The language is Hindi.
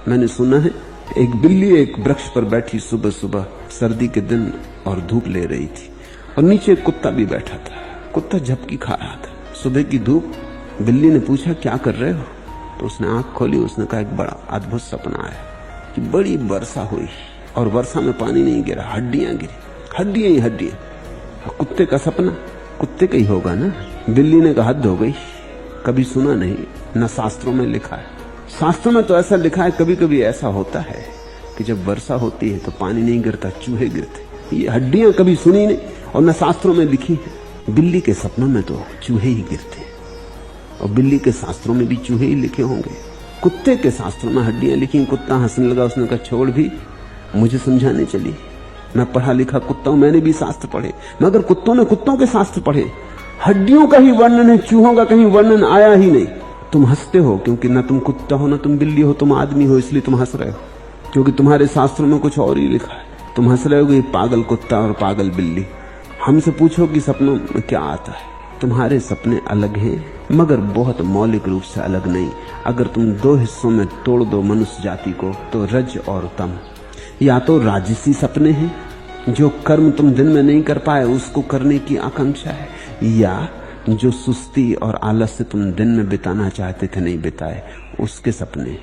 मैंने सुना है एक बिल्ली एक वृक्ष पर बैठी सुबह सुबह सर्दी के दिन और धूप ले रही थी और नीचे एक कुत्ता भी बैठा था। कुत्ता झपकी खा रहा था। सुबह की धूप। बिल्ली ने पूछा क्या कर रहे हो? तो उसने आंख खोली। उसने कहा एक बड़ा अद्भुत सपना आया कि बड़ी वर्षा हुई और वर्षा में पानी नहीं गिरा, हड्डियां गिरी, हड्डियां ही हड्डियां। कुत्ते का सपना कुत्ते का ही होगा ना। बिल्ली ने कहा हद हो गई, कभी सुना नहीं, न शास्त्रों में लिखा है। शास्त्रों में तो ऐसा लिखा है कभी कभी ऐसा होता है कि जब वर्षा होती है तो पानी नहीं गिरता, चूहे गिरते। ये हड्डियां कभी सुनी नहीं और न शास्त्रों में लिखी है। बिल्ली के सपनों में तो चूहे ही गिरते और बिल्ली के शास्त्रों में भी चूहे ही लिखे होंगे। कुत्ते के शास्त्रों में हड्डियां लिखी। कुत्ता हंसने लगा। उसने कहा छोड़ भी, मुझे समझाने चली। मैं पढ़ा लिखा कुत्ता हूं, मैंने भी शास्त्र पढ़े, मगर कुत्तों ने कुत्तों के शास्त्र पढ़े। हड्डियों का ही वर्णन है, चूहों का कहीं वर्णन आया ही नहीं। तुम हंसते हो क्योंकि ना तुम कुत्ता हो, ना तुम बिल्ली हो, तुम आदमी हो, इसलिए तुम हंस रहे हो क्योंकि तुम्हारे शास्त्रों में कुछ और ही लिखा है। तुम हंस रहे हो कि पागल कुत्ता और पागल बिल्ली। हमसे पूछो कि सपनों में क्या आता है। तुम्हारे सपने अलग हैं मगर बहुत मौलिक रूप से अलग नहीं। अगर तुम दो हिस्सों में तोड़ दो मनुष्य जाति को तो रज और तम। या तो राजसी सपने हैं, जो कर्म तुम दिन में नहीं कर पाए उसको करने की आकांक्षा है, या जो सुस्ती और आलस्य तुम दिन में बिताना चाहते थे नहीं बिताए उसके सपने।